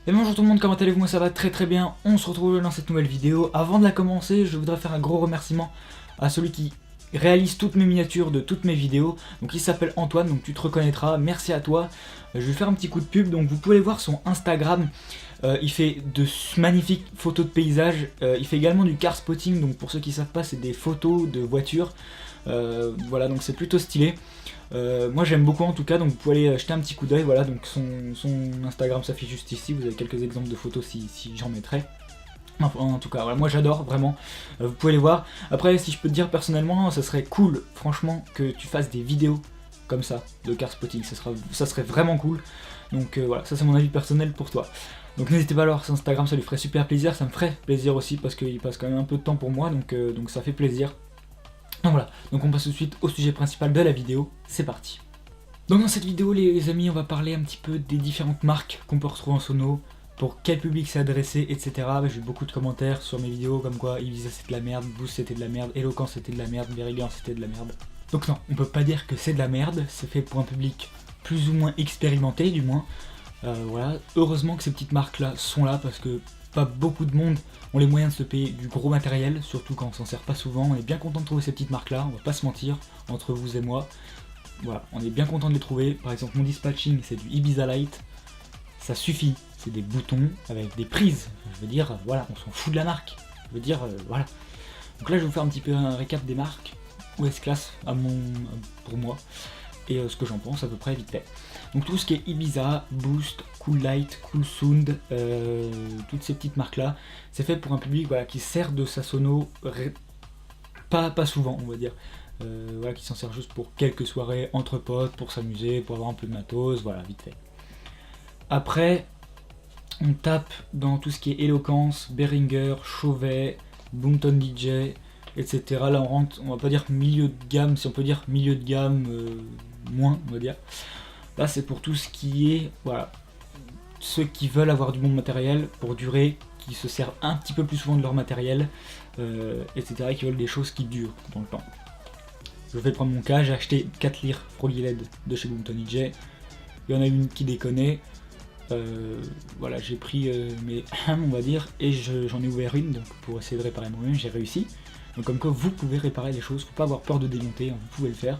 Et bonjour tout le monde, comment allez-vous? Moi ça va très bien, on se retrouve dans cette nouvelle vidéo. Avant de la commencer, je voudrais faire un gros remerciement à celui qui réalise toutes mes miniatures de toutes mes vidéos. Donc il s'appelle Antoine, donc tu te reconnaîtras, merci à toi. Je vais faire un petit coup de pub, donc vous pouvez aller voir son Instagram. Il fait de magnifiques photos de paysages, il fait également du car spotting, donc pour ceux qui savent pas c'est des photos de voitures. Voilà, donc c'est plutôt stylé. Moi j'aime beaucoup en tout cas, donc vous pouvez aller jeter un petit coup d'œil. Voilà, donc son Instagram s'affiche juste ici, vous avez quelques exemples de photos si j'en mettrai. Enfin, en tout cas, voilà, moi j'adore vraiment, vous pouvez les voir. Après, si je peux te dire personnellement, ça serait cool, franchement, que tu fasses des vidéos comme ça, de car spotting, ça serait vraiment cool. Donc voilà, ça c'est mon avis personnel pour toi. Donc n'hésitez pas à voir sur Instagram, ça lui ferait super plaisir, ça me ferait plaisir aussi, parce qu'il passe quand même un peu de temps pour moi, donc ça fait plaisir. Donc voilà, donc on passe tout de suite au sujet principal de la vidéo, c'est parti. Donc dans cette vidéo les amis, on va parler un petit peu des différentes marques qu'on peut retrouver en sono, pour quel public c'est adressé, etc. J'ai eu beaucoup de commentaires sur mes vidéos comme quoi Ibiza c'était de la merde, Boost c'était de la merde, Eloquence c'était de la merde, Veridian c'était de la merde. Donc non, on peut pas dire que c'est de la merde, c'est fait pour un public plus ou moins expérimenté du moins. Voilà, heureusement que ces petites marques là sont là parce que pas beaucoup de monde ont les moyens de se payer du gros matériel, surtout quand on s'en sert pas souvent. On est bien content de trouver ces petites marques là, on va pas se mentir, entre vous et moi. Voilà, on est bien content de les trouver. Par exemple mon dispatching c'est du Ibiza Light, ça suffit, c'est des boutons avec des prises. Je veux dire, voilà, on s'en fout de la marque. Je veux dire, voilà. Donc là je vais vous faire un petit peu un récap des marques OS Class pour moi, et ce que j'en pense à peu près vite fait. Donc tout ce qui est Ibiza, Boost, Cool Light, Cool Sound, toutes ces petites marques là, c'est fait pour un public voilà, qui sert de sa sono pas souvent on va dire. Voilà, qui s'en sert juste pour quelques soirées entre potes, pour s'amuser, pour avoir un peu de matos, voilà, vite fait. Après, on tape dans tout ce qui est Eloquence, Behringer, Chauvet, Boomton DJ, etc. Là on rentre, on va pas dire milieu de gamme, si on peut dire milieu de gamme, moins on va dire. Là c'est pour tout ce qui est, voilà, ceux qui veulent avoir du bon matériel pour durer, qui se servent un petit peu plus souvent de leur matériel, etc. qui veulent des choses qui durent dans le temps. Je vais prendre mon cas, j'ai acheté 4 lyres Froggy LED de chez Boomton DJ. Il y en a une qui déconnait. Voilà, j'ai pris mes on va dire, et j'en ai ouvert une donc pour essayer de réparer moi-même, j'ai réussi. Donc comme quoi vous pouvez réparer les choses, faut pas avoir peur de démonter, hein, vous pouvez le faire.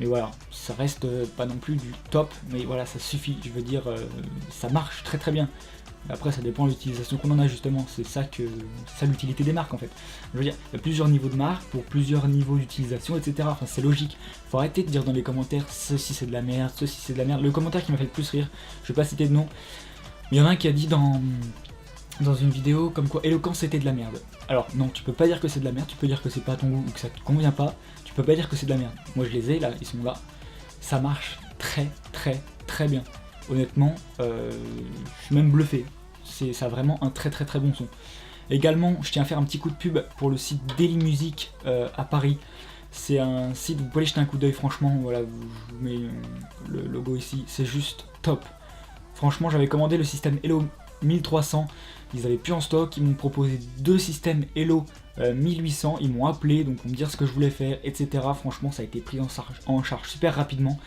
Mais voilà, ça reste pas non plus du top, mais voilà, ça suffit, je veux dire, ça marche très bien. Après ça dépend de l'utilisation qu'on en a justement, c'est ça l'utilité des marques en fait. Je veux dire, il y a plusieurs niveaux de marques, pour plusieurs niveaux d'utilisation, etc. Enfin c'est logique, faut arrêter de dire dans les commentaires ceci c'est de la merde, ceci c'est de la merde. Le commentaire qui m'a fait le plus rire, je vais pas citer de nom, mais il y en a un qui a dit dans une vidéo comme quoi Eloquence c'était de la merde. Alors non, tu peux pas dire que c'est de la merde, tu peux dire que c'est pas à ton goût ou que ça te convient pas, tu peux pas dire que c'est de la merde. Moi je les ai là, ils sont là, ça marche très bien. Honnêtement, je suis même bluffé, ça a vraiment un très bon son. Également, je tiens à faire un petit coup de pub pour le site Daily Music à Paris. C'est un site, vous pouvez aller jeter un coup d'œil franchement, voilà, je vous mets le logo ici, c'est juste top. Franchement, j'avais commandé le système Hello 1300, ils avaient plus en stock, ils m'ont proposé 2 systèmes Hello 1800, ils m'ont appelé donc pour me dire ce que je voulais faire, etc. Franchement, ça a été pris en charge super rapidement.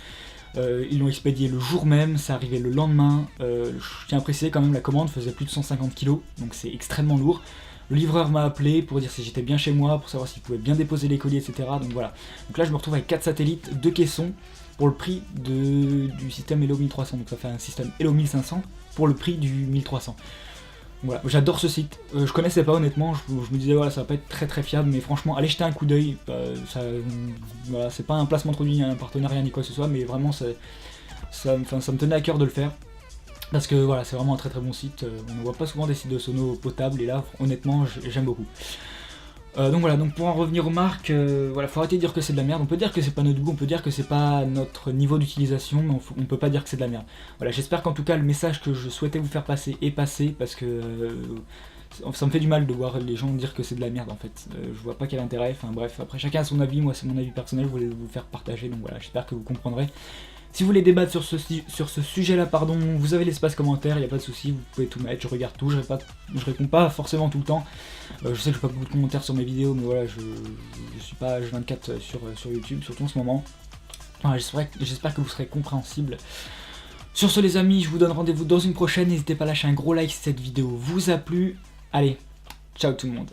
Ils l'ont expédié le jour même, ça arrivait le lendemain. Je tiens à préciser quand même, la commande faisait plus de 150 kg, donc c'est extrêmement lourd. Le livreur m'a appelé pour dire si j'étais bien chez moi, pour savoir s'il pouvait bien déposer les colis, etc. Donc voilà. Donc là je me retrouve avec 4 satellites, 2 caissons, pour le prix du système Hello 1300. Donc ça fait un système Hello 1500 pour le prix du 1300. Voilà, j'adore ce site, je connaissais pas honnêtement, je me disais voilà ça va pas être très fiable, mais franchement allez jeter un coup d'œil, voilà, c'est pas un placement de produit, un partenariat ni quoi que ce soit, mais vraiment ça me tenait à cœur de le faire, parce que voilà c'est vraiment un très bon site, on ne voit pas souvent des sites de sono potables, et là honnêtement j'aime beaucoup. Donc voilà, donc pour en revenir aux marques, voilà, faut arrêter de dire que c'est de la merde. On peut dire que c'est pas notre goût, on peut dire que c'est pas notre niveau d'utilisation, mais on peut pas dire que c'est de la merde. Voilà, j'espère qu'en tout cas le message que je souhaitais vous faire passer est passé, parce que ça me fait du mal de voir les gens dire que c'est de la merde en fait. Je vois pas quel intérêt, enfin bref, après chacun a son avis, moi c'est mon avis personnel, je voulais vous le faire partager, donc voilà, j'espère que vous comprendrez. Si vous voulez débattre sur ce sujet-là, pardon, vous avez l'espace commentaire, il n'y a pas de souci, vous pouvez tout mettre, je regarde tout, je réponds pas forcément tout le temps. Je sais que je fais pas beaucoup de commentaires sur mes vidéos, mais voilà, je suis pas H24 sur YouTube, surtout en ce moment. Voilà, j'espère que vous serez compréhensible. Sur ce les amis, je vous donne rendez-vous dans une prochaine. N'hésitez pas à lâcher un gros like si cette vidéo vous a plu. Allez, ciao tout le monde.